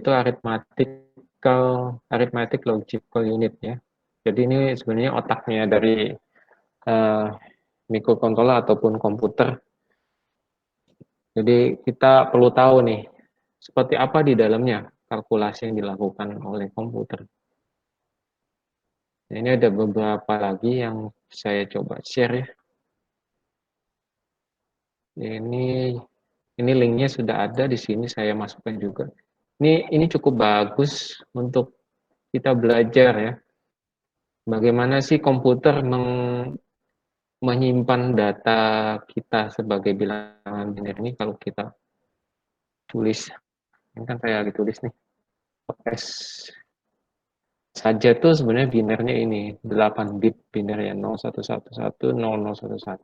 itu arithmetic logical unit ya. Jadi ini sebenarnya otaknya dari microcontroller ataupun komputer. Jadi kita perlu tahu nih seperti apa di dalamnya kalkulasi yang dilakukan oleh komputer. Nah, ini ada beberapa lagi yang saya coba share ya. Ini linknya sudah ada di sini, saya masukkan juga. Ini cukup bagus untuk kita belajar ya. Bagaimana sih komputer menyimpan data kita sebagai bilangan biner ini kalau kita tulis. Ini kan saya lagi tulis nih. S saja tuh sebenarnya binernya ini 8 bit biner ya 0111 0011.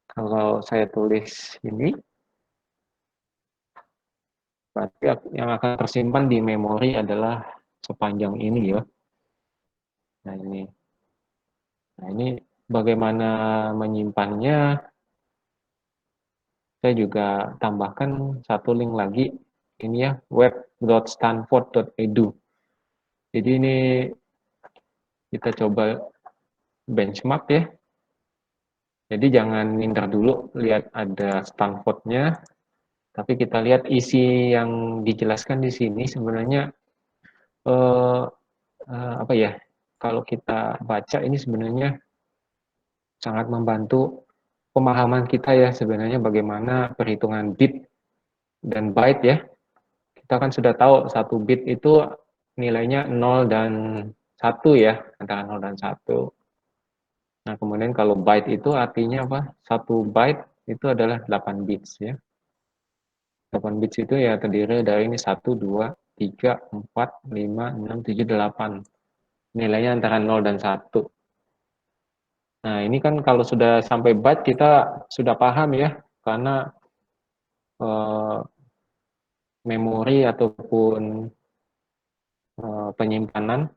Kalau saya tulis ini berarti yang akan tersimpan di memori adalah sepanjang ini ya. Nah ini bagaimana menyimpannya, saya juga tambahkan satu link lagi, ini ya, web.stanford.edu. Jadi ini kita coba benchmark ya. Jadi jangan minder dulu lihat ada Stanford-nya, tapi kita lihat isi yang dijelaskan di sini sebenarnya apa ya? Kalau kita baca ini sebenarnya sangat membantu pemahaman kita ya sebenarnya bagaimana perhitungan bit dan byte ya. Kita kan sudah tahu satu bit itu nilainya 0 dan 1 ya, antara 0 dan 1. Nah, kemudian kalau byte itu artinya apa? Satu byte itu adalah 8 bits ya. 8 bits itu ya terdiri dari ini 1, 2, 3, 4, 5, 6, 7, 8. Nilainya antara 0 dan 1. Nah, ini kan kalau sudah sampai byte kita sudah paham ya, karena eh, memori ataupun penyimpanan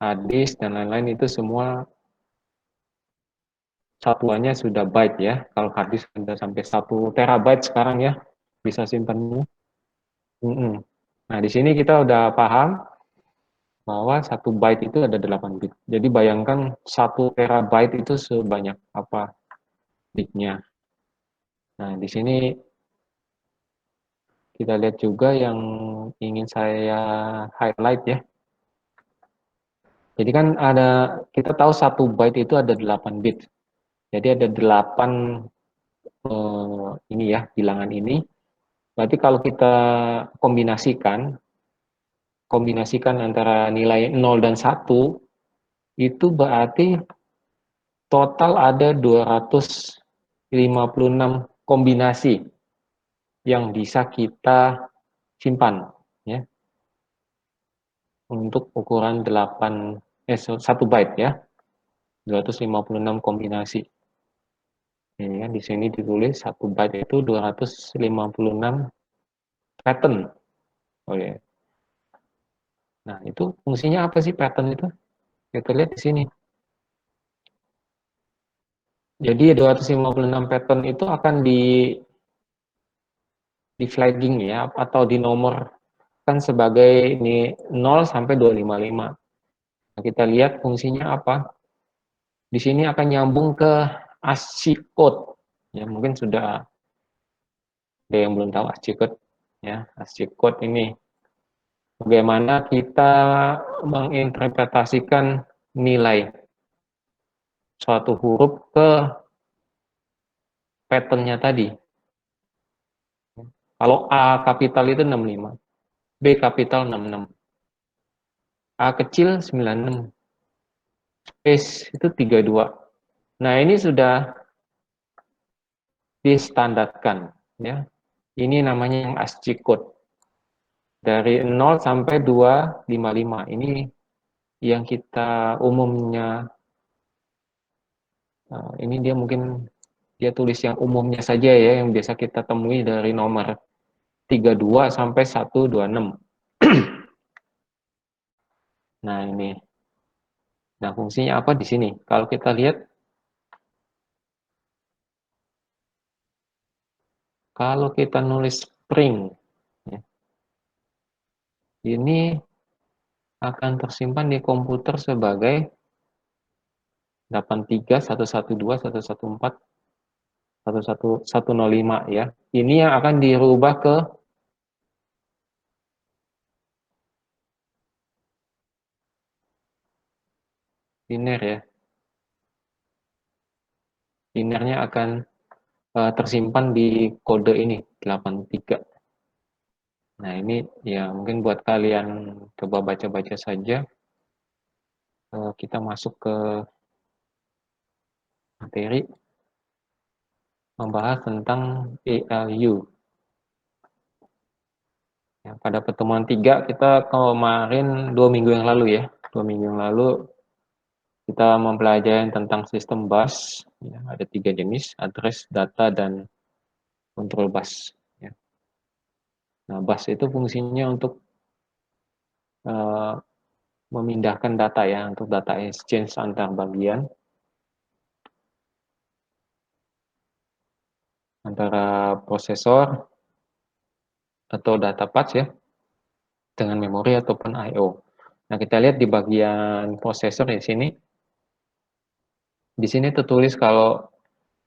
hard disk dan lain-lain itu semua satuannya sudah byte ya. Kalau hard disk sudah sampai 1 terabyte sekarang ya, bisa simpannya. Nah, di sini kita udah paham bahwa 1 byte itu ada 8 bit. Jadi bayangkan 1 terabyte itu sebanyak apa bitnya. Nah, di sini kita lihat juga yang ingin saya highlight ya. Jadi kan kita tahu 1 byte itu ada 8 bit. Jadi ada 8 ini ya, bilangan ini. Berarti kalau kita kombinasikan antara nilai 0 dan 1, itu berarti total ada 256 kombinasi yang bisa kita simpan ya untuk ukuran 1 byte ya. 256 kombinasi. Ini kan di sini ditulis 1 byte itu 256 pattern. Oh ya. Nah, itu fungsinya apa sih pattern itu? Kita lihat di sini. Jadi 256 pattern itu akan di flagging ya atau di nomor kan sebagai ini 0 sampai 255. Nah, kita lihat fungsinya apa. Di sini akan nyambung ke ASCII code. Ya, mungkin sudah ada yang belum tahu ASCII code ya. ASCII code ini bagaimana kita menginterpretasikan nilai suatu huruf ke pattern-nya tadi. Kalau A kapital itu 65, B kapital 66, A kecil 96, space itu 32. Nah, ini sudah distandarkan ya. Ini namanya yang ASCII code. Dari 0 sampai 255. Ini yang kita umumnya ini dia mungkin dia tulis yang umumnya saja ya yang biasa kita temui dari nomor 32 sampai 126. Nah, ini. Nah, fungsinya apa di sini? Kalau kita lihat kalau kita nulis string ya, ini akan tersimpan di komputer sebagai 83.112.114.11105 ya. Ini yang akan dirubah ke biner ya. Binernya akan tersimpan di kode ini 83. Nah, ini ya mungkin buat kalian coba baca-baca saja. Kita masuk ke materi membahas tentang ALU. Ya, pada pertemuan 3 kita kemarin 2 minggu yang lalu ya. 2 minggu yang lalu kita mempelajari tentang sistem bus. Ya, ada 3 jenis, address, data, dan control bus. Ya. Nah, bus itu fungsinya untuk memindahkan data ya, untuk data exchange antar bagian antara prosesor atau data path ya dengan memori ataupun I/O. Nah, kita lihat di bagian prosesor di sini. Di sini tertulis kalau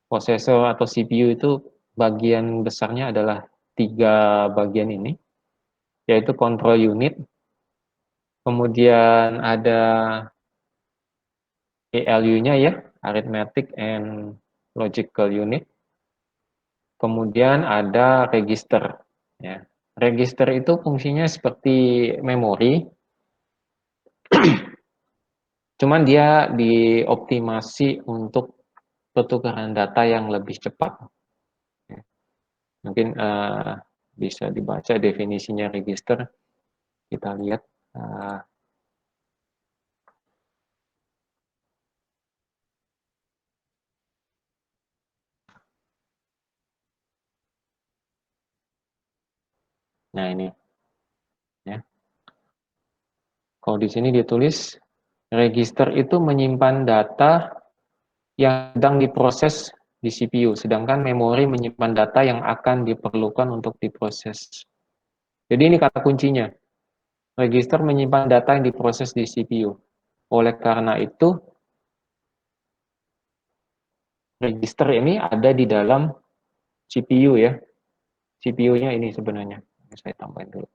prosesor atau CPU itu bagian besarnya adalah 3 bagian ini, yaitu control unit, kemudian ada ALU-nya ya, arithmetic and logical unit, kemudian ada register. Ya. Register itu fungsinya seperti memori, cuman dia dioptimasi untuk pertukaran data yang lebih cepat. Mungkin bisa dibaca definisinya register, kita lihat. Nah, ini ya. Kalau di sini ditulis register itu menyimpan data yang sedang diproses di CPU, sedangkan memori menyimpan data yang akan diperlukan untuk diproses. Jadi ini kata kuncinya. Register menyimpan data yang diproses di CPU. Oleh karena itu, register ini ada di dalam CPU ya. CPU-nya ini sebenarnya. Saya tambahin dulu.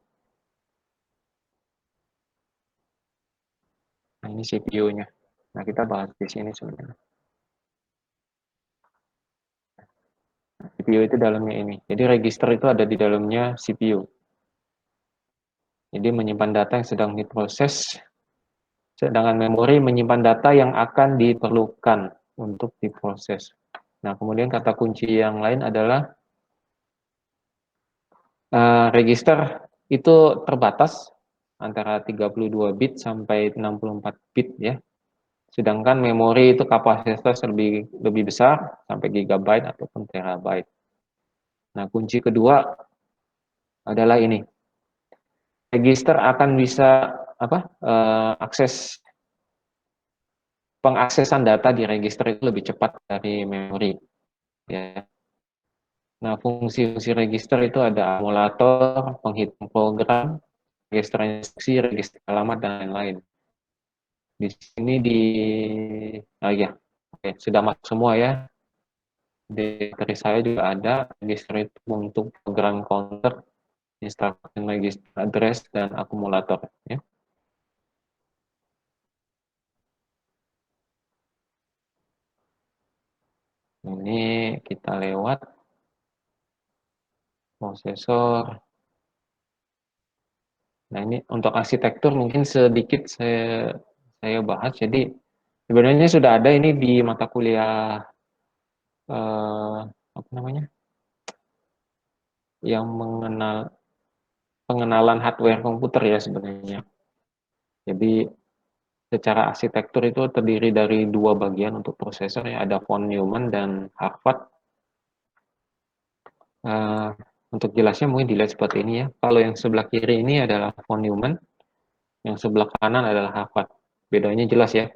Nah, ini CPU-nya. Nah, kita bahas di sini sebenarnya. CPU itu dalamnya ini. Jadi register itu ada di dalamnya CPU. Jadi menyimpan data yang sedang diproses, sedangkan memori menyimpan data yang akan diperlukan untuk diproses. Nah, kemudian kata kunci yang lain adalah register itu terbatas antara 32 bit sampai 64 bit ya. Sedangkan memori itu kapasitas lebih besar sampai gigabyte ataupun terabyte. Nah, kunci kedua adalah ini. Register akan bisa pengaksesan data di register itu lebih cepat dari memori ya. Nah, fungsi-fungsi register itu ada akumulator, penghitung program, register instruksi, register alamat, dan lain-lain. Di sini ya, oke, sudah masuk semua ya. Di materi saya juga ada register itu untuk program counter, instruction register address, dan akumulator ya. Ini kita lewat prosesor. Nah, ini untuk arsitektur mungkin sedikit saya bahas. Jadi sebenarnya sudah ada ini di mata kuliah apa namanya? Yang pengenalan hardware komputer ya sebenarnya. Jadi secara arsitektur itu terdiri dari 2 bagian untuk prosesor ya, ada von Neumann dan Harvard. Untuk jelasnya mungkin dilihat seperti ini ya. Kalau yang sebelah kiri ini adalah von Neumann, yang sebelah kanan adalah Harvard. Bedanya jelas ya.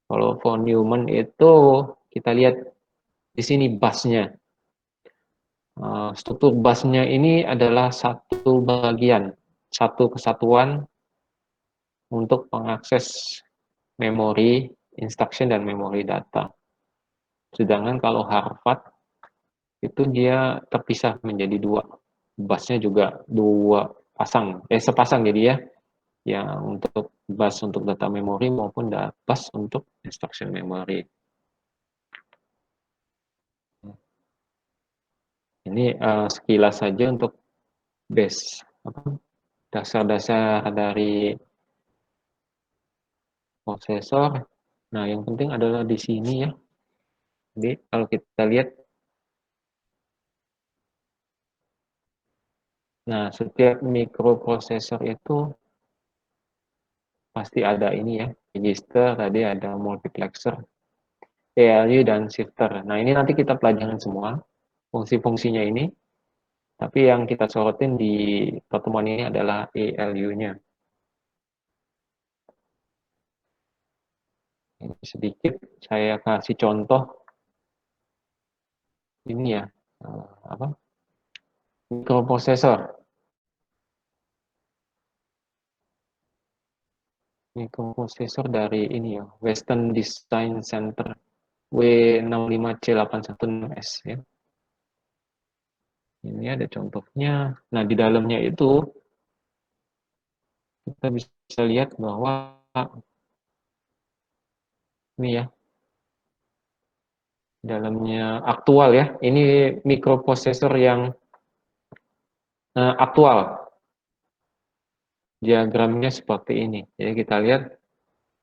Kalau von Neumann itu kita lihat di sini busnya. Struktur busnya ini adalah satu bagian. satu kesatuan untuk mengakses memori instruction dan memori data. Sedangkan kalau Harvard itu dia terpisah menjadi dua, busnya juga dua pasang, sepasang jadi ya, yang untuk bus untuk data memori maupun bus untuk instruction memory. Ini sekilas saja untuk base dasar-dasar dari prosesor. Nah, yang penting adalah di sini ya. Jadi kalau kita lihat, nah setiap mikroprosesor itu pasti ada ini ya, register, tadi ada multiplexer, ALU dan shifter. Nah, ini nanti kita pelajarin semua fungsi-fungsinya ini. Tapi yang kita sorotin di pertemuan ini adalah ALU-nya. Ini sedikit saya kasih contoh ini ya, apa? Mikroprosesor. Mikroprosesor dari ini ya, Western Design Center W65C816S ya. Ini ada contohnya. Nah, di dalamnya itu kita bisa lihat bahwa ini ya, dalamnya aktual ya. Ini mikroprosesor yang aktual. Diagramnya seperti ini. Jadi kita lihat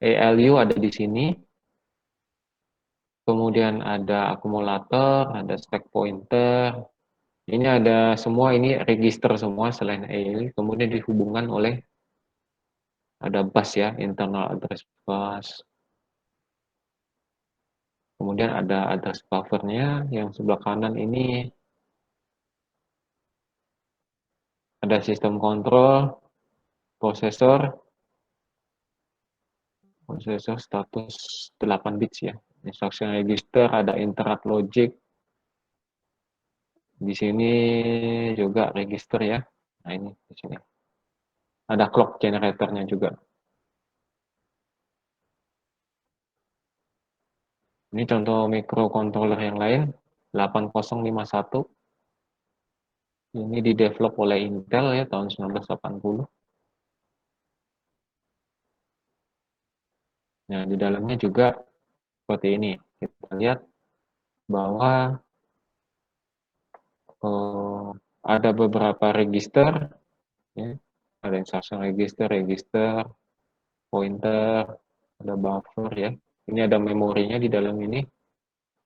ALU ada di sini. Kemudian ada akumulator, ada stack pointer. Ini ada semua, ini register semua selain ALU. Kemudian dihubungkan oleh ada bus ya, internal address bus. Kemudian ada address buffernya yang sebelah kanan ini ada sistem kontrol, prosesor status 8 bits ya. Instruction register, ada interrupt logic. Di sini juga register ya. Nah, ini di sini. Ada clock generatornya juga. Ini contoh microcontroller yang lain, 8051. Ini didevelop oleh Intel ya tahun 1980. Nah, di dalamnya juga seperti ini. Kita lihat bahwa ada beberapa register, ya. Ada instruction register, pointer, ada buffer ya. Ini ada memorinya di dalam ini.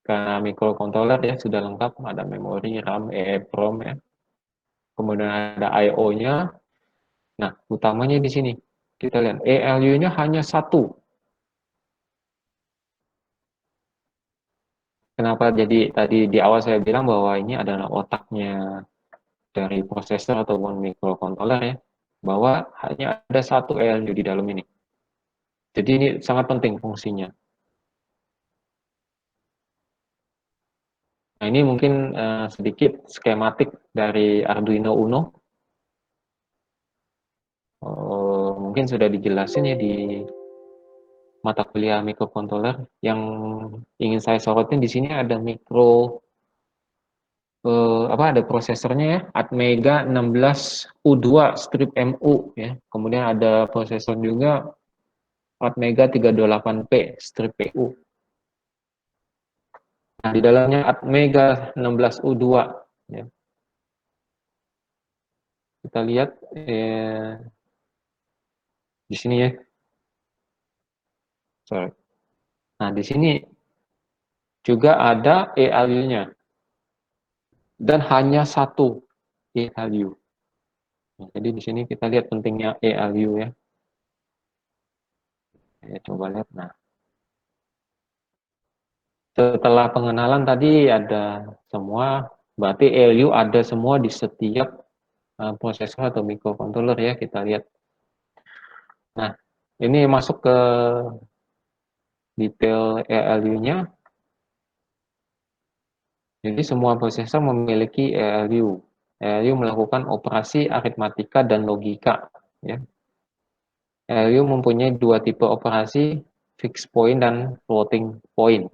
Karena microcontroller ya sudah lengkap, ada memori, RAM, EEPROM ya. Kemudian ada I/O-nya. Nah, utamanya di sini. Kita lihat ALU-nya hanya satu. Kenapa jadi tadi di awal saya bilang bahwa ini adalah otaknya dari prosesor ataupun microcontroller ya, bahwa hanya ada satu ALU di dalam ini. Jadi ini sangat penting fungsinya. Nah, ini mungkin sedikit skematik dari Arduino Uno. Mungkin sudah dijelasin ya di mata kuliah microcontroller. Yang ingin saya sorotin di sini ada ada prosesornya ya, Atmega 16U2 strip MU ya. Kemudian ada prosesor juga Atmega 328P strip PU. Nah, di dalamnya Atmega 16U2 ya. Kita lihat di sini ya. Sorry. Nah, di sini juga ada ALU-nya. Dan hanya satu ALU. Nah, jadi di sini kita lihat pentingnya ALU ya. Ya, coba lihat. Nah, setelah pengenalan tadi ada semua, berarti ALU ada semua di setiap prosesor atau microcontroller ya, kita lihat. Nah, ini masuk ke detail ALU-nya. Jadi semua prosesor memiliki ALU. ALU melakukan operasi aritmatika dan logika ya. ALU mempunyai dua tipe operasi, fixed point dan floating point.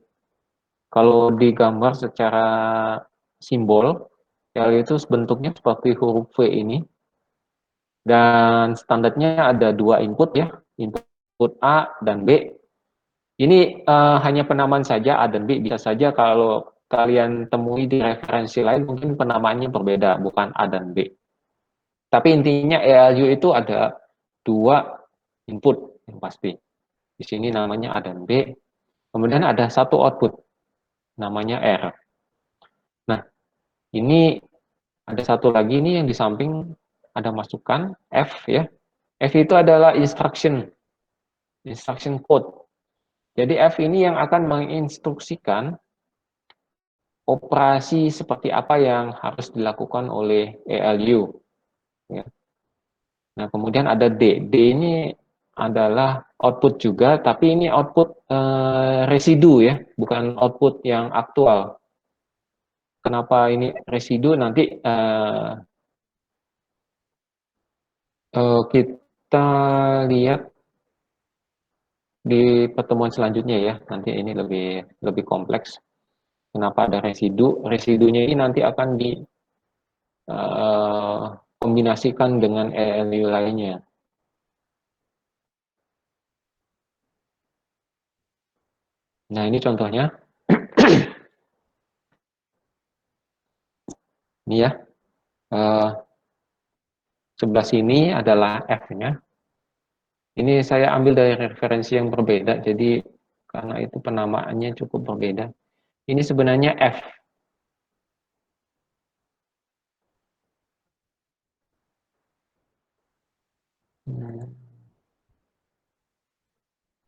Kalau digambar secara simbol, ALU itu bentuknya seperti huruf V ini, dan standarnya ada dua input ya, input A dan B. Ini hanya penamaan saja, A dan B. Bisa saja kalau kalian temui di referensi lain, mungkin penamaannya berbeda, bukan A dan B. Tapi intinya ALU itu ada dua input yang pasti. Di sini namanya A dan B. Kemudian ada satu output, namanya R. Nah, ini ada satu lagi nih yang di samping ada masukan F ya. F itu adalah instruction code. Jadi F ini yang akan menginstruksikan operasi seperti apa yang harus dilakukan oleh ALU. Ya. Nah, kemudian ada D. D ini adalah output juga, tapi ini output residu ya, bukan output yang aktual. Kenapa ini residu? Nanti kita lihat di pertemuan selanjutnya ya. Nanti ini lebih kompleks. Kenapa ada residu? Residunya ini nanti akan dikombinasikan dengan ELU lainnya. Nah, ini contohnya. Ini ya. Sebelah sini adalah F-nya. Ini saya ambil dari referensi yang berbeda, jadi karena itu penamaannya cukup berbeda. Ini sebenarnya F.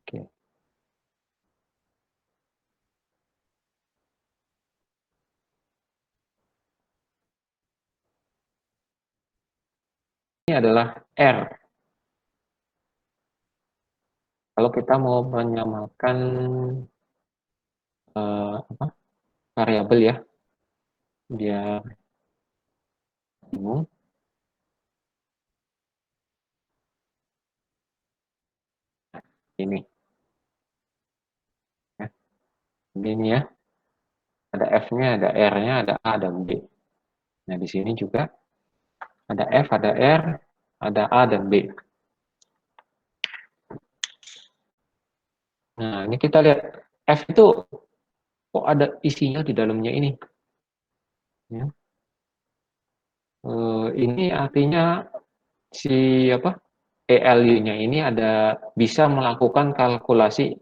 Oke. Ini adalah R. Kalau kita mau menyamakan apa, variabel ya, biar bingung. Ini, ya. Ini ya, ada F-nya, ada R-nya, ada A dan B. Nah, di sini juga ada F, ada R, ada A dan B. Nah, ini kita lihat F itu kok ada isinya di dalamnya ini. Ya. Ini artinya si apa, ELU-nya ini ada bisa melakukan kalkulasi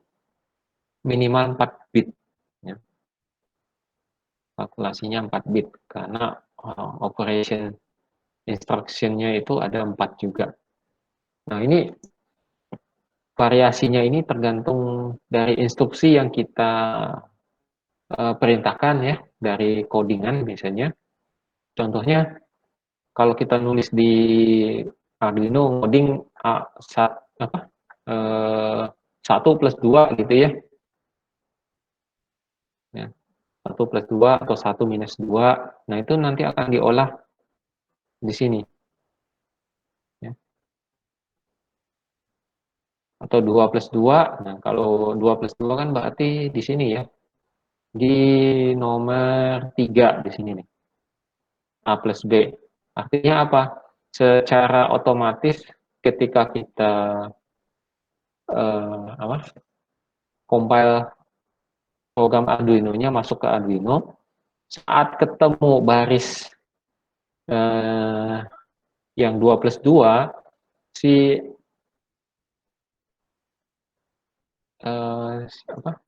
minimal 4 bit. Ya. Kalkulasinya 4 bit karena operation instruction-nya itu ada 4 juga. Nah, ini variasinya ini tergantung dari instruksi yang kita perintahkan ya, dari codingan biasanya. Contohnya, kalau kita nulis di Arduino coding apa, 1 plus 2 gitu ya. Ya, 1 plus 2 atau 1 minus 2. Nah, itu nanti akan diolah di sini. Ya. Atau 2 plus 2. Nah, kalau 2 plus 2 kan berarti di sini ya. Di nomor 3 di sini nih. A plus B. Artinya apa? Secara otomatis ketika kita apa, compile program Arduino-nya masuk ke Arduino, saat ketemu baris eh, yang 2 plus 2, si apa,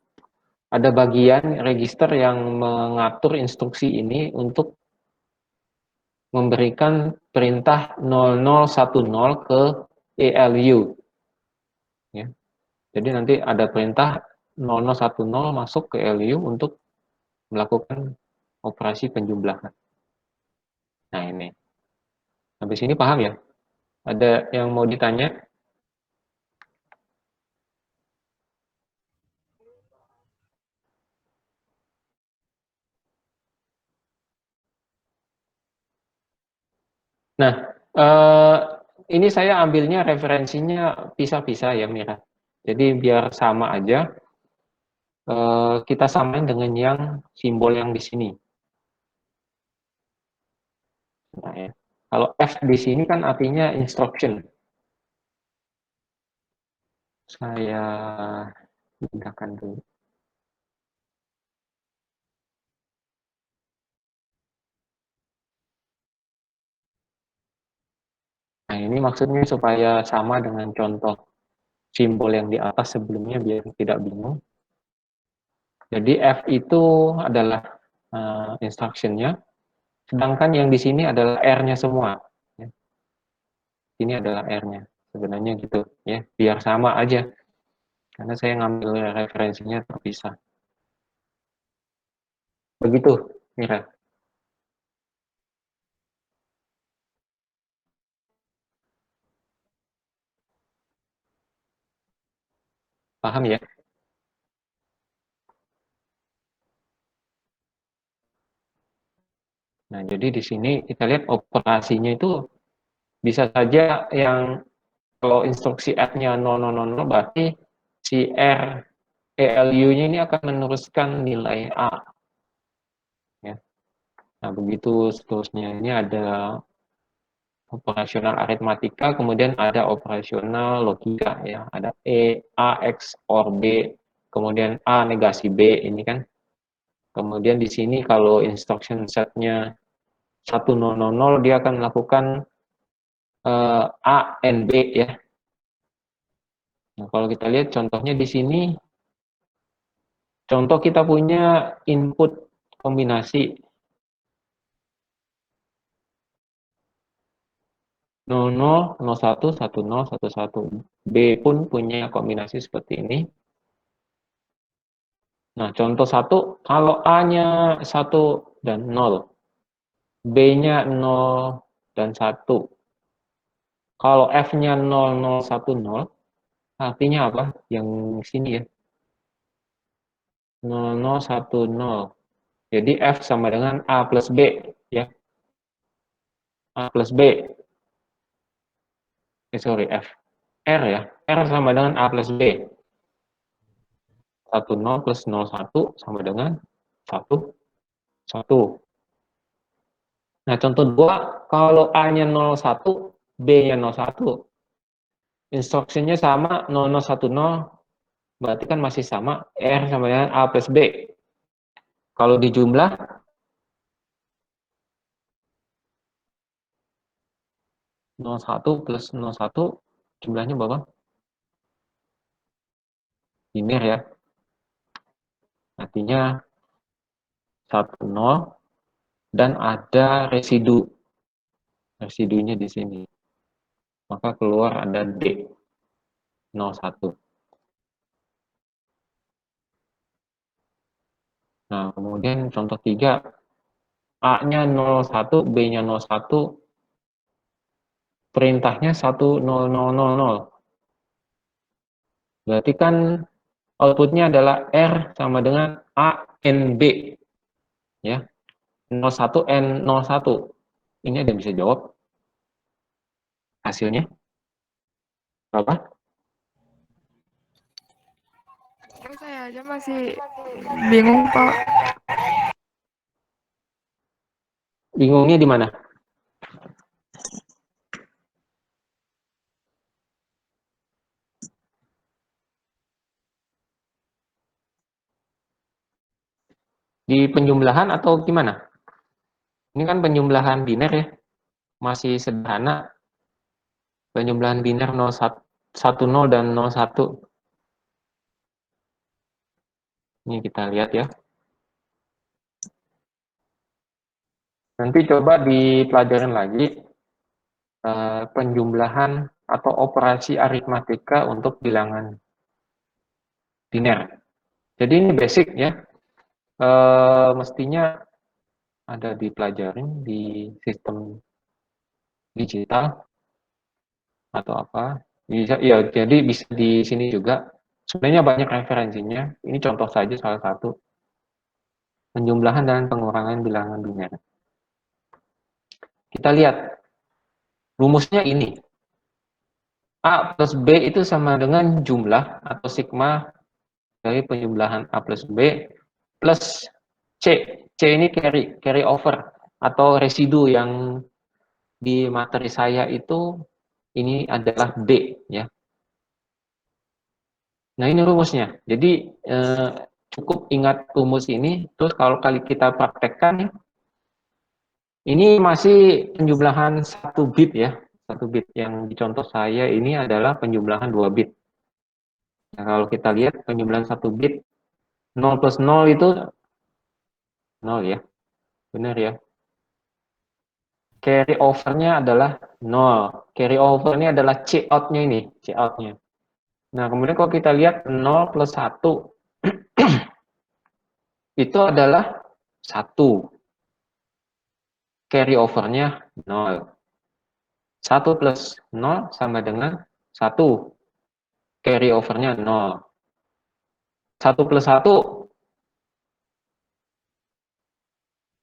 ada bagian register yang mengatur instruksi ini untuk memberikan perintah 0010 ke ELU. Ya. Jadi nanti ada perintah 0010 masuk ke ELU untuk melakukan operasi penjumlahan. Nah, ini. Sampai sini paham ya? Ada yang mau ditanya? Nah, ini saya ambilnya referensinya pisah-pisah ya Mira. Jadi biar sama aja, kita samain dengan yang simbol yang di sini. Nah, ya. Kalau F di sini kan artinya instruction. Saya pindahkan dulu. Nah, ini maksudnya supaya sama dengan contoh simbol yang di atas sebelumnya biar tidak bingung. Jadi F itu adalah instruction-nya, sedangkan yang di sini adalah R-nya semua. Ya. Ini adalah R-nya. Sebenarnya gitu ya, biar sama aja. Karena saya ngambil referensinya terpisah. Begitu, Mira. Paham ya? Nah, jadi di sini kita lihat operasinya itu bisa saja yang kalau instruksi F-nya 0000 berarti si R ELU-nya ini akan meneruskan nilai A. Ya. Nah, begitu seterusnya. Ini ada operasional aritmatika, kemudian ada operasional logika. Ya. Ada A, X, OR B, kemudian A negasi B. Ini kan. Kemudian di sini kalau instruction set-nya 1000, dia akan melakukan A and B ya. Nah, kalau kita lihat contohnya di sini, contoh kita punya input kombinasi 00, 01, 10, 11. B pun punya kombinasi seperti ini. Nah, contoh satu, kalau A-nya 1 dan 0, B-nya 0 dan 1. Kalau F-nya 0010, artinya apa? Yang sini ya, 0010. Jadi F sama dengan A plus B, ya. A plus B, sorry, F. R ya, R sama dengan A plus B. 10 plus 01 sama dengan 1, 1. Nah, contoh 2, kalau A-nya 01, B-nya 01, instruksinya sama 0010, berarti kan masih sama, R sama dengan A plus B. Kalau di jumlah, 01 plus 01, jumlahnya berapa? Linear ya, artinya 10, dan ada residunya di sini. Maka keluar ada D, 01. Nah, kemudian contoh 3, A-nya 01, B-nya 01, perintahnya 100000. Berarti kan outputnya adalah R sama dengan A N B. Ya, 01 N 01. Ini ada yang bisa jawab hasilnya? Berapa? Saya aja masih bingung, Pak. Bingungnya di mana? Di penjumlahan atau gimana? Ini kan penjumlahan biner ya. Masih sederhana. Penjumlahan biner 10 dan 01. Ini kita lihat ya. Nanti coba dipelajarin lagi penjumlahan atau operasi aritmatika untuk bilangan biner. Jadi ini basic ya. Mestinya ada dipelajarin di sistem digital atau apa. Bisa ya, jadi bisa di sini juga. Sebenarnya banyak referensinya. Ini contoh saja salah satu. Penjumlahan dan pengurangan bilangan biner. Kita lihat rumusnya ini. A plus B itu sama dengan jumlah atau sigma dari penjumlahan A plus B plus C. C ini carry over atau residu yang di materi saya itu ini adalah D ya. Nah, ini rumusnya. Jadi cukup ingat rumus ini, terus kalau kali kita praktekkan ini masih penjumlahan 1 bit ya. 1 bit yang di contoh saya ini adalah penjumlahan 2 bit. Nah, kalau kita lihat penjumlahan 1 bit 0 plus 0 itu 0 ya. Benar ya. Carry over-nya adalah 0. Carry over-nya adalah C out-nya ini, C out-nya. Nah, kemudian kalau kita lihat 0 plus 1 itu adalah 1. Carry over-nya 0. 1 plus 0 sama dengan 1. Carry over-nya 0. 1 plus 1,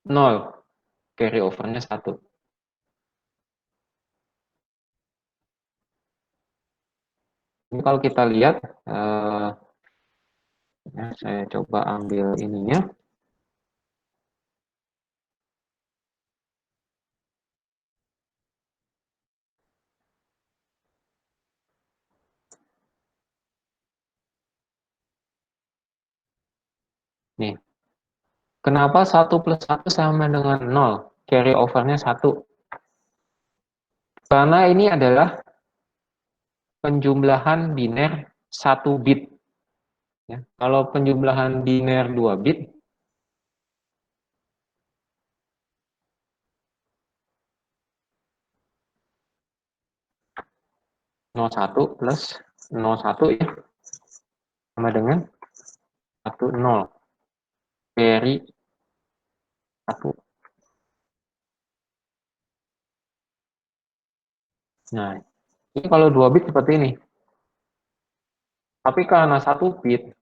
0. Carry over-nya 1. Ini kalau kita lihat, ya, saya coba ambil ininya. Nih, kenapa 1 plus 1 sama dengan 0? Carry over-nya 1. Karena ini adalah penjumlahan biner 1 bit. Ya. Kalau penjumlahan biner 2 bit, 01 plus 01 ya, sama dengan 10. Carry 1. Nah, ini kalau 2 bit seperti ini. Tapi karena 1 bit,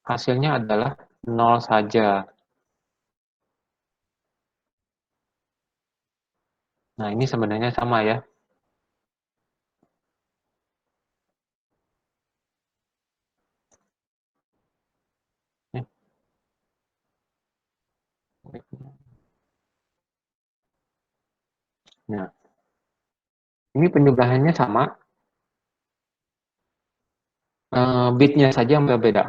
hasilnya adalah 0 saja. Nah, ini sebenarnya sama ya. Nah, ini penjumlahannya sama, bitnya saja yang berbeda.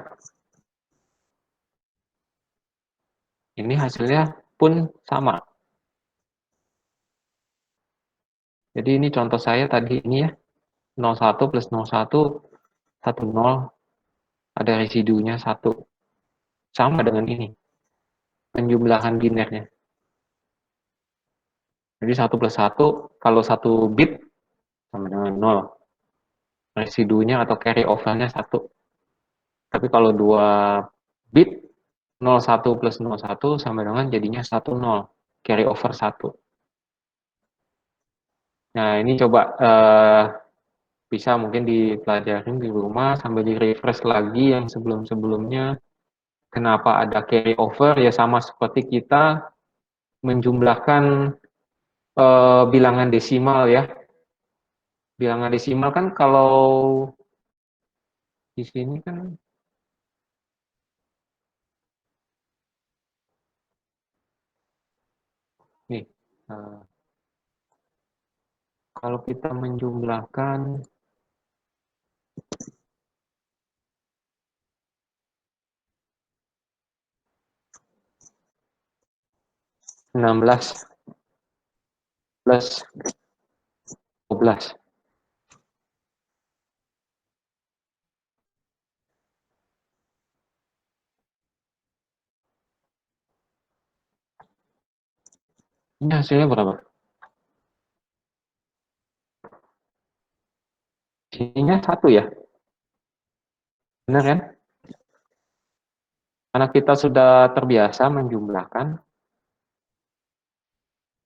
Ini hasilnya pun sama. Jadi ini contoh saya tadi ini ya, 01 plus 01, 10, ada residunya 1. Sama dengan ini, penjumlahan binernya. Jadi 1 plus 1, kalau 1 bit sama dengan 0. Residunya atau carry over-nya 1. Tapi kalau 2 bit, 01 plus 01 sama dengan jadinya 10. Carry over 1. Nah, ini coba bisa mungkin dipelajarin di rumah sambil di-refresh lagi yang sebelum-sebelumnya. Kenapa ada carry over? Ya sama seperti kita menjumlahkan bilangan desimal ya. Bilangan desimal kan kalau di sini kan nih, kalau kita menjumlahkan 16 plus 12. Ini hasilnya berapa? Sininya 1 ya? Benar kan? Karena kita sudah terbiasa menjumlahkan,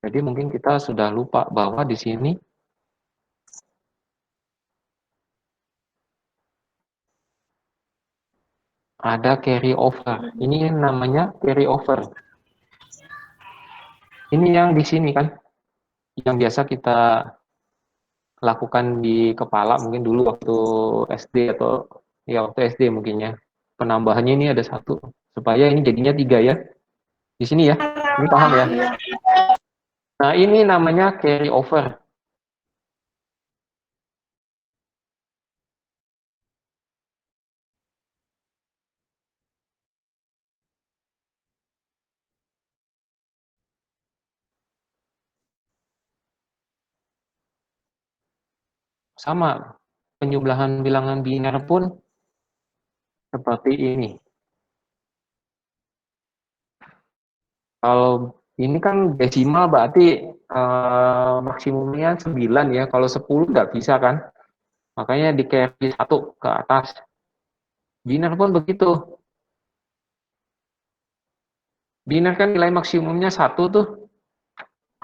jadi mungkin kita sudah lupa bahwa di sini ada carry over. Ini yang namanya carry over. Ini yang di sini kan? yang biasa kita lakukan di kepala mungkin dulu waktu SD atau ya waktu SD mungkin ya. Penambahannya ini ada satu supaya ini jadinya 3 ya. Di sini ya. Ini paham ya? Iya. Nah, ini namanya carry over. Sama, penjumlahan bilangan biner pun seperti ini. Kalau ini kan desimal berarti maksimumnya 9 ya. Kalau 10 nggak bisa kan. Makanya di carry 1 ke atas. Biner pun begitu. Biner kan nilai maksimumnya 1 tuh.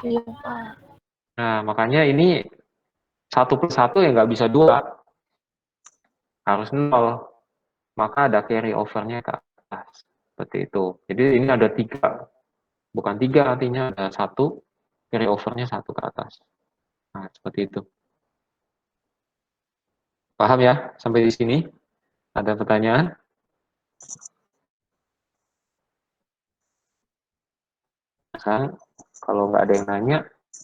Iya, Pak. Nah, makanya ini 1 plus 1 ya nggak bisa 2. Harus 0. Maka ada carry overnya ke atas. Seperti itu. Jadi ini ada 3. Bukan 3 artinya ada 1. Carry overnya 1 ke atas. Nah, seperti itu. Paham ya sampai di sini? Ada pertanyaan? Sekarang kalau nggak ada yang nanya,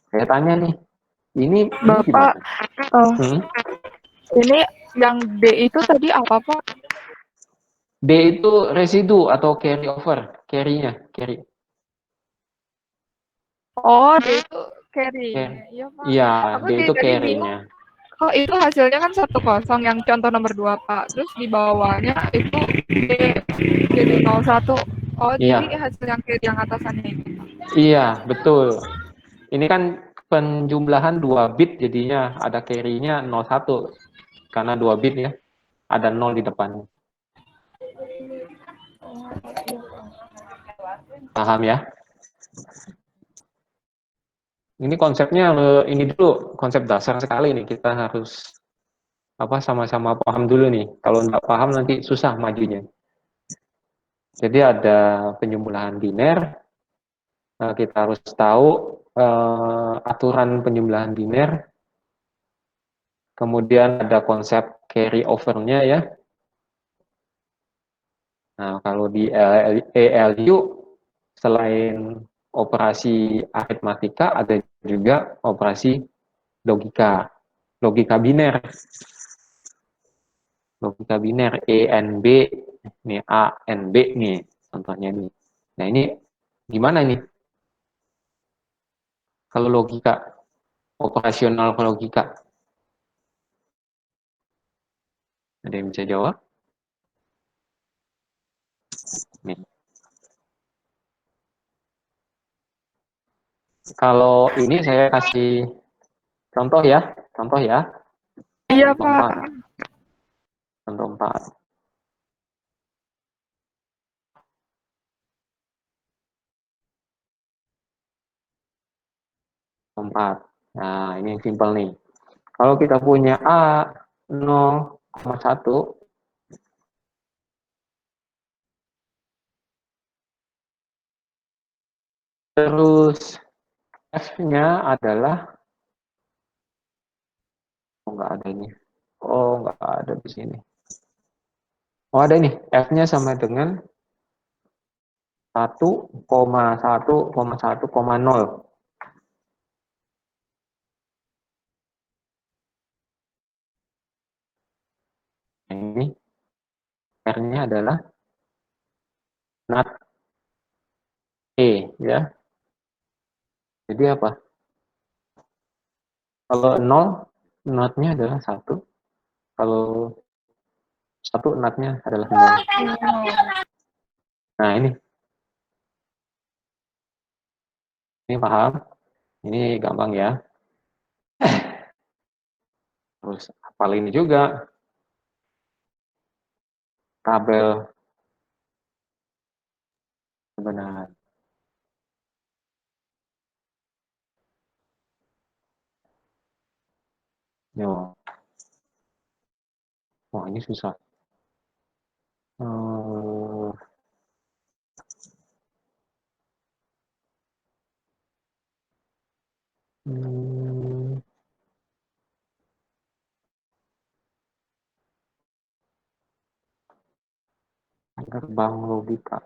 saya tanya nih. Ini Bapak, gimana? oh, Hmm? ini yang D itu tadi apa, Pak? D itu residu atau carry over, carry-nya, carry. Oh, D itu Carry. carry. Iya, Pak. Iya, Aku D itu tadi bingung. carry-nya. Oh, itu hasilnya kan 1-0 yang contoh nomor 2, Pak. Terus di bawahnya itu D jadi 0-1. Oh, jadi Iya, hasil yang kiri yang atasannya ini. iya, betul. Ini kan penjumlahan 2 bit jadinya ada carry-nya 01 karena 2 bit ya, ada 0 di depan. Paham ya? Ini konsepnya ini dulu, konsep dasar sekali nih. Kita harus sama-sama paham dulu nih. Kalau nggak paham nanti susah majunya. Jadi ada penjumlahan biner, kita harus tahu aturan penjumlahan biner, kemudian ada konsep carry over-nya ya. Nah, kalau di ELU selain operasi aritmatika ada juga operasi logika, logika biner. Logika biner ENB nih A N B nih contohnya nih. Nah, ini gimana nih kalau logika operasional logika? Ada yang bisa jawab? Nih. Kalau ini saya kasih contoh ya, contoh ya, Iya, contoh Pak. 4, contoh 4, 4. Nah, ini yang simpel nih. Kalau kita punya A 0,1, terus F-nya adalah, oh nggak ada ini, oh nggak ada di sini. Oh ada nih, F-nya sama dengan 1,1,1,0. Ini R-nya adalah NAT E ya. Jadi apa? Kalau 0, NAT-nya adalah 1. Kalau 1, NAT-nya adalah 0. Nah ini paham? Ini gampang ya. Terus hafal ini juga, tabel kebenaran. Yo. Wah ini susah. Hmm, Gerbang logika.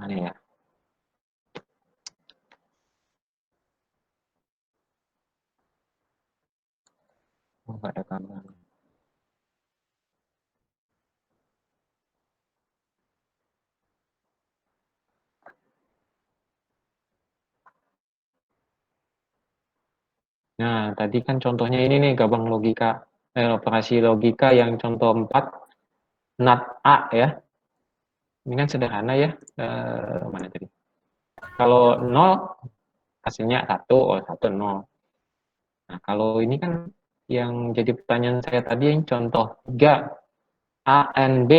Mana ya? Oh, nggak ada gambar. Nah, tadi kan contohnya ini nih, gerbang logika, operasi logika yang contoh 4, NAT A ya. Ini kan sederhana ya. Mana tadi? Kalau 0, hasilnya 1, oh 1, 0. Nah, kalau ini kan yang jadi pertanyaan saya tadi yang contoh 3, A, N, B.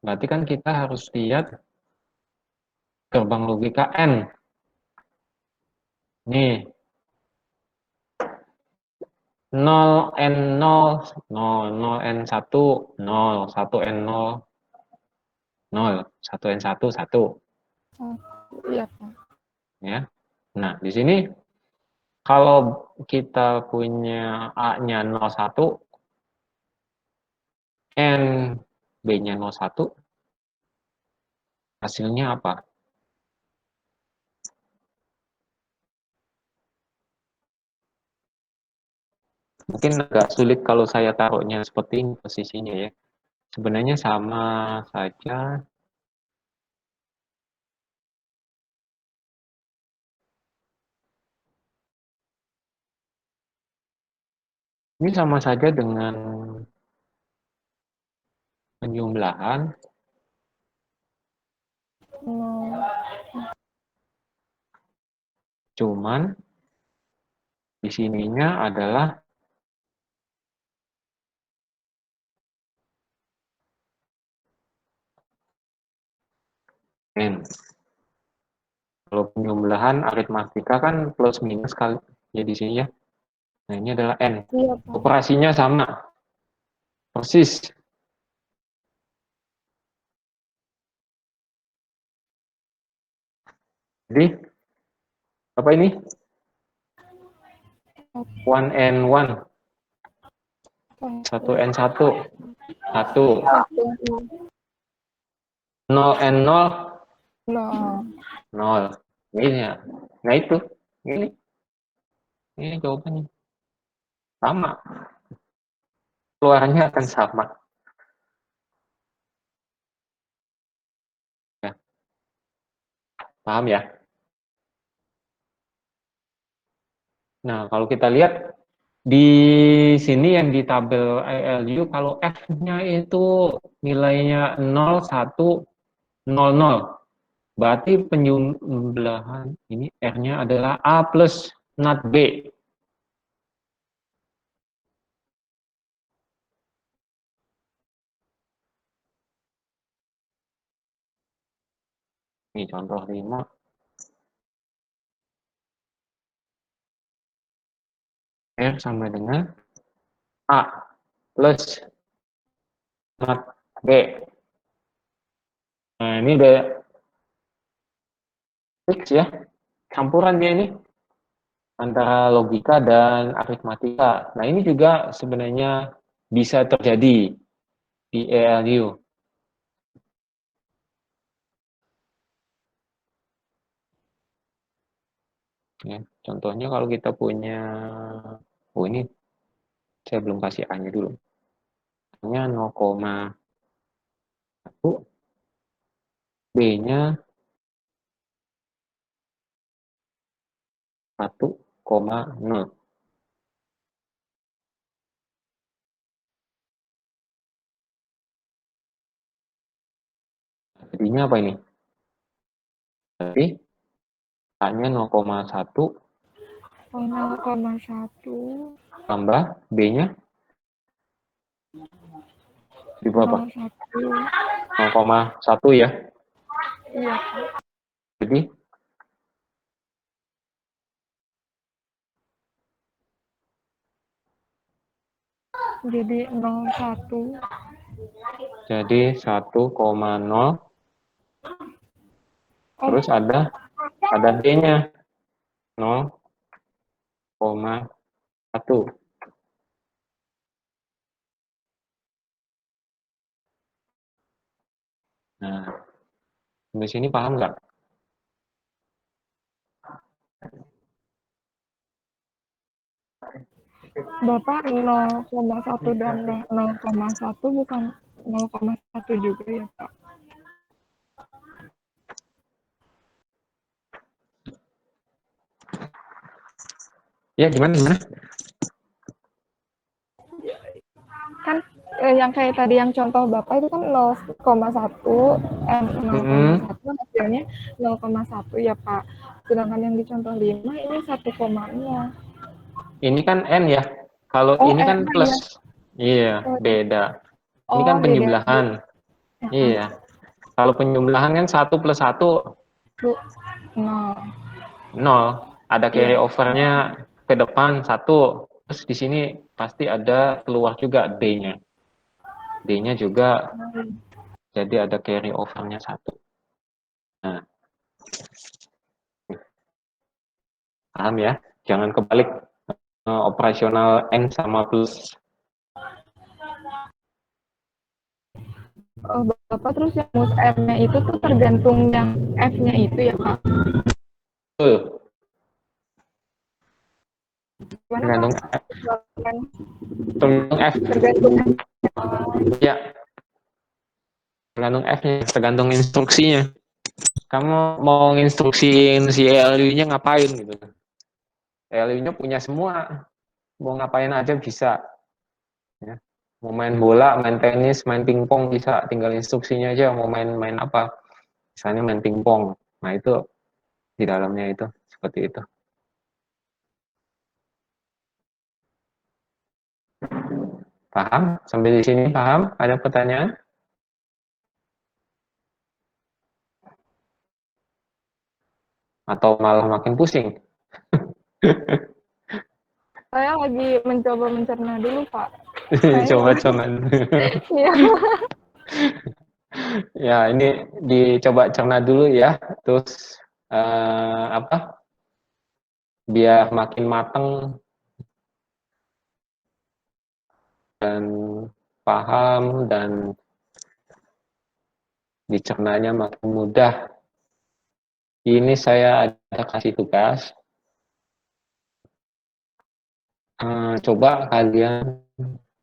Berarti kan kita harus lihat gerbang logika N. Nih, 0 N 0, 0, 0 N 1, 0, 1 N 0, 0, 1 N 1, 1. Oh, iya, Pak. Ya. Nah, di sini kalau kita punya A-nya 01, N B-nya 01, hasilnya apa? Mungkin agak sulit kalau saya taruhnya seperti ini posisinya ya. Sebenarnya sama saja. Ini sama saja dengan penjumlahan, cuman di sininya adalah N. Kalau penjumlahan aritmatika kan plus minus kali ya di sini ya. Nah, ini adalah N. Iya, Pak. Operasinya sama. Persis. Jadi, apa ini? 1N1. 1N1. 1. 0N0. Nah, 0. Ini ya. Nah, itu. Ini jawabannya. Sama. Keluarannya akan sama. Ya. Paham ya? Nah, kalau kita lihat di sini yang di tabel ILU, kalau F-nya itu nilainya 0, 1, 0, 0. Berarti penjumlahan ini R-nya adalah A plus NAT B. Ini contoh 5. R sama dengan A plus NAT B. Nah, ini udah fix ya. Campuran dia ini antara logika dan aritmatika. Nah, ini juga sebenarnya bisa terjadi di ELU. Ya, contohnya kalau kita punya, oh ini saya belum kasih A-nya dulu. A-nya 0,1, B-nya 1,0. Jadinya apa ini? Jadi A-nya 0,1 0,1 tambah B-nya di berapa? 0,1. 0,1 ya. Iya. Jadi Jadi 0,1. jadi 1,0 Oh, terus ada D-nya. 0,1. Nah, di sini paham nggak? Bapak 0,1 dan 0,1 bukan 0,1 juga ya, Pak? Ya, gimana? Kan yang kayak tadi yang contoh Bapak itu kan 0,1, 0,1 hasilnya 0,1 ya, Pak. Sedangkan yang di contoh 5 ini 1,0. Ini kan N ya. Kalau Oh, ini kan ya. plus. Iya, Oh, beda. Ini oh, kan beda. penjumlahan. Iya. Kalau penjumlahan kan 1 plus 1, 0. 0. Ada carry Iya. over-nya ke depan 1. Terus di sini pasti ada keluar juga D-nya. D-nya juga jadi ada carry over-nya 1. Nah, paham ya? Jangan kebalik operasional N sama plus. Oh, Bapak terus yang mus M-nya itu tuh tergantung yang F-nya itu ya, Pak? Betul. Gimana, Pak? Tergantung F. Tergantung. Ya, tergantung F-nya, tergantung instruksinya. Kamu mau nginstruksiin si LU-nya ngapain gitu. LU-nya punya semua, mau ngapain aja bisa. Ya. Mau main bola, main tenis, main pingpong bisa, tinggal instruksinya aja mau main apa. Misalnya main pingpong. Nah, itu di dalamnya itu seperti itu. Paham? Sampai di sini paham? Ada pertanyaan? Atau malah makin pusing? Saya lagi mencoba mencerna dulu, Pak. Saya Coba cuman. iya. Ya, ini dicoba cerna dulu ya. Terus apa? Biar makin mateng dan paham dan dicernanya makin mudah. Ini saya ada kasih tugas. Coba kalian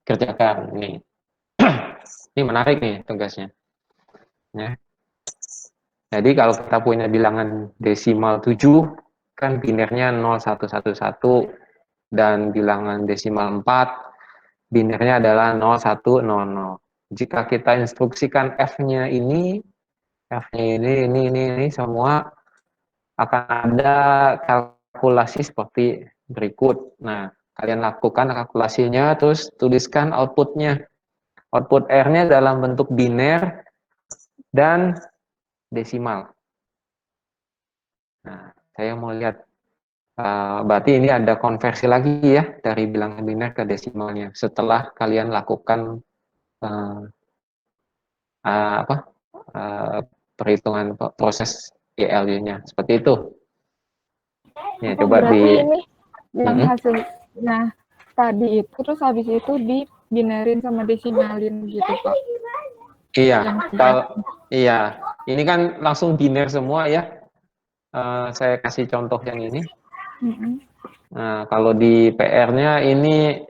kerjakan nih. Ini menarik nih tugasnya. Ya. Jadi kalau kita punya bilangan desimal 7, kan binernya 0111, dan bilangan desimal 4, binernya adalah 0100. Jika kita instruksikan F-nya ini, ini semua akan ada kalkulasi seperti berikut. Nah, kalian lakukan kalkulasinya, terus tuliskan outputnya. Output R-nya dalam bentuk biner dan desimal. Nah, saya mau lihat, berarti ini ada konversi lagi ya, dari bilangan biner ke desimalnya. Setelah kalian lakukan uh, apa perhitungan proses ELY-nya. Seperti itu. Ya, Oh, coba berarti di... ini yang hasilnya tadi itu, terus habis itu dibinerin sama desimalin gitu, Pak? Iya, Yang kalau iya, ini kan langsung biner semua ya. Saya kasih contoh yang ini. Nah, kalau di PR-nya ini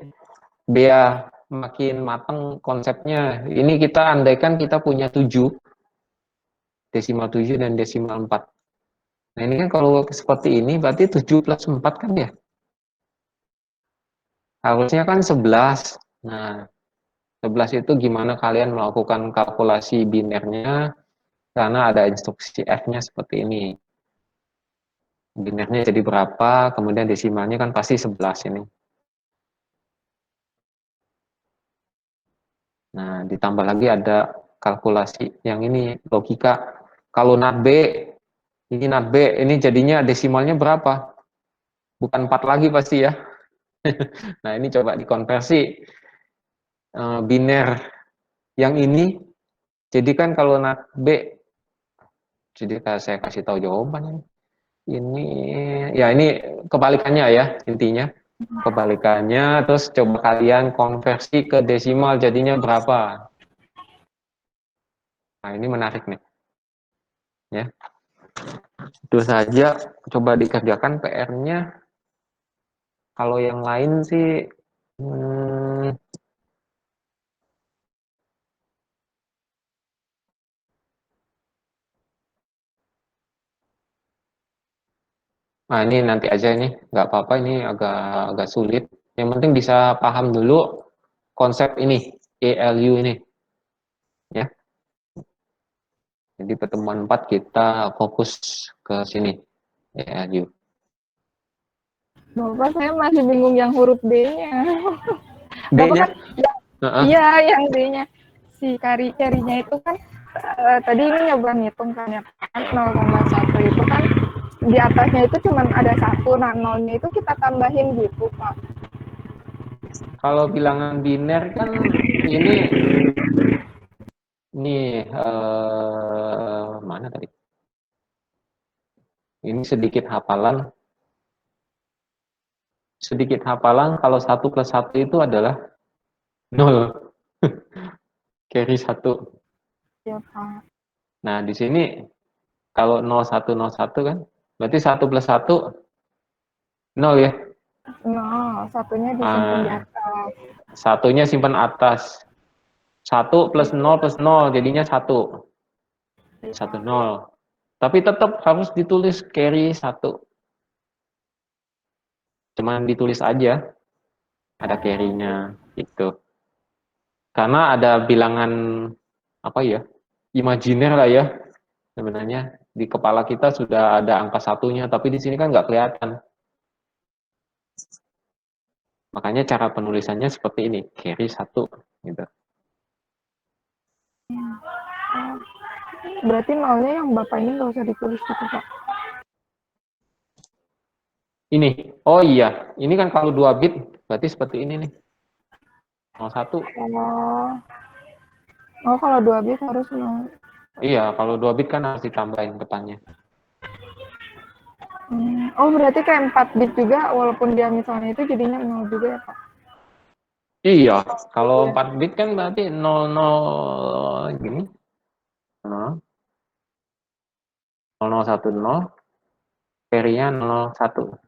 biar makin matang konsepnya. Ini kita andaikan kita punya 7, desimal 7 dan desimal 4. Nah, ini kan kalau seperti ini berarti 7 plus 4 kan ya? Harusnya kan 11. Nah, 11 itu gimana kalian melakukan kalkulasi binernya, karena ada instruksi F-nya seperti ini. Binernya jadi berapa, kemudian desimalnya kan pasti 11 ini. Nah, ditambah lagi ada kalkulasi yang ini, logika. Kalau NAT B, ini jadinya desimalnya berapa? Bukan 4 lagi pasti ya. Nah, ini coba dikonversi biner yang ini. Jadi kan kalau NAT B, jadi saya kasih tahu jawabannya. Ini ya ini kebalikannya ya intinya. Kebalikannya, terus coba kalian konversi ke desimal jadinya berapa? Nah, ini menarik nih. Ya. Itu saja coba dikerjakan PR-nya. Kalau yang lain sih nah ini nanti aja ini, nggak apa-apa, ini agak sulit. Yang penting bisa paham dulu konsep ini, ELU ini. Ya. Jadi pertemuan 4 kita fokus ke sini, ELU. Bapak, saya masih bingung yang huruf D-nya. Bapak D-nya? kan, iya yang D-nya. Si carry-nya itu kan, tadi ini nyoba ngitung kan ya, kan 0,1 itu kan, di atasnya itu cuma ada 1, nah nolnya itu kita tambahin gitu, Pak. Kalau bilangan biner kan ini mana tadi? Ini sedikit hafalan. Sedikit hafalan kalau 1 plus 1 itu adalah 0. Carry 1. Ya, Pak. Nah, di sini kalau 0101 kan, berarti 1 plus 1, 0 ya? No, satunya disimpan di atas. Satunya simpan atas. 1 plus 0 plus 0, jadinya 1. 1, 0. Tapi tetap harus ditulis carry 1. Cuman ditulis aja, ada carry-nya, gitu. Karena ada bilangan, apa ya, imajiner lah ya, sebenarnya. Di kepala kita sudah ada angka satunya, tapi di sini kan nggak kelihatan. Makanya cara penulisannya seperti ini, carry 1. Gitu. Berarti nolnya yang Bapak ini nggak usah ditulis gitu, Pak. Ini, oh iya, ini kan kalau 2 bit, berarti seperti ini nih. 01. Oh, kalau 2 bit harus 0. Iya, kalau 2 bit kan harus ditambahin depannya. Oh, berarti kayak 4 bit juga, walaupun dia misalnya itu jadinya 0 juga ya, Pak? Iya, kalau 4 bit kan berarti 00 gini. 0010, carry-nya 01.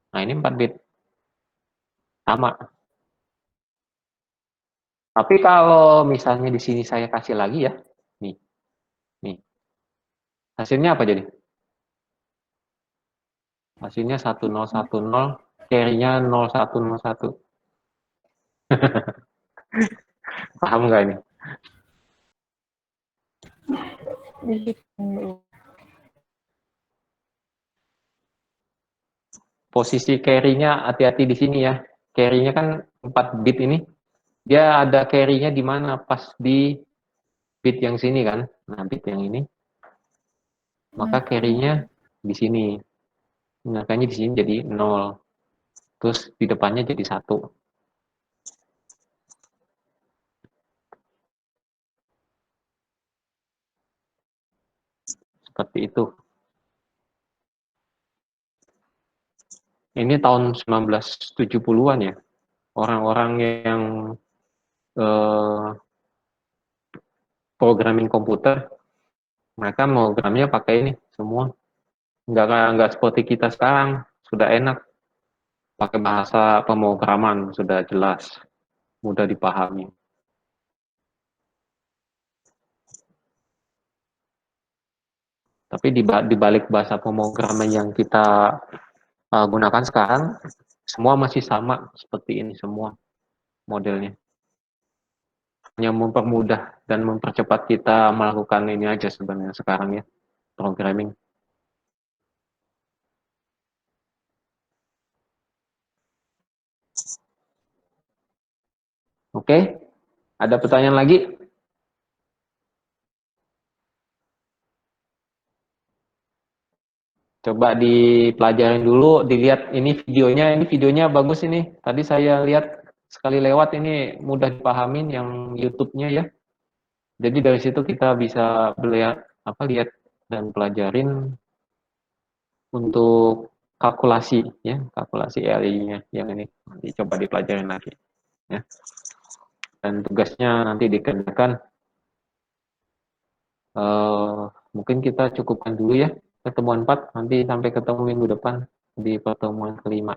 Nah, ini 4 bit. Sama. Tapi kalau misalnya di sini saya kasih lagi ya. Nih. Nih. Hasilnya apa jadi? Hasilnya 1010, carry-nya 0101. Paham nggak ini? Posisi carry-nya hati-hati di sini ya. Carry-nya kan 4 bit ini. Dia ada carry-nya di mana? Pas di bit yang sini kan. Nah, bit yang ini. Maka carry-nya di sini. Makanya di sini jadi 0. Terus di depannya jadi 1. Seperti itu. Ini tahun 1970-an ya. Orang-orang yang programming komputer, mereka mau programnya pakai ini semua. Nggak seperti kita sekarang, sudah enak. Pakai bahasa pemrograman, sudah jelas, mudah dipahami. Tapi di balik bahasa pemrograman yang kita gunakan sekarang, semua masih sama seperti ini semua modelnya. Hanya mempermudah dan mempercepat kita melakukan ini aja sebenarnya sekarang ya, programming. Oke, ada pertanyaan lagi? Coba dipelajarin dulu, dilihat ini videonya bagus ini. Tadi saya lihat sekali lewat, ini mudah dipahamin yang YouTube-nya ya. Jadi dari situ kita bisa lihat dan pelajarin untuk kalkulasi ya, kalkulasi LI-nya yang ini dicoba dipelajarin lagi ya. Dan tugasnya nanti dikerjakan mungkin kita cukupkan dulu ya pertemuan 4, nanti sampai ketemu minggu depan di pertemuan kelima.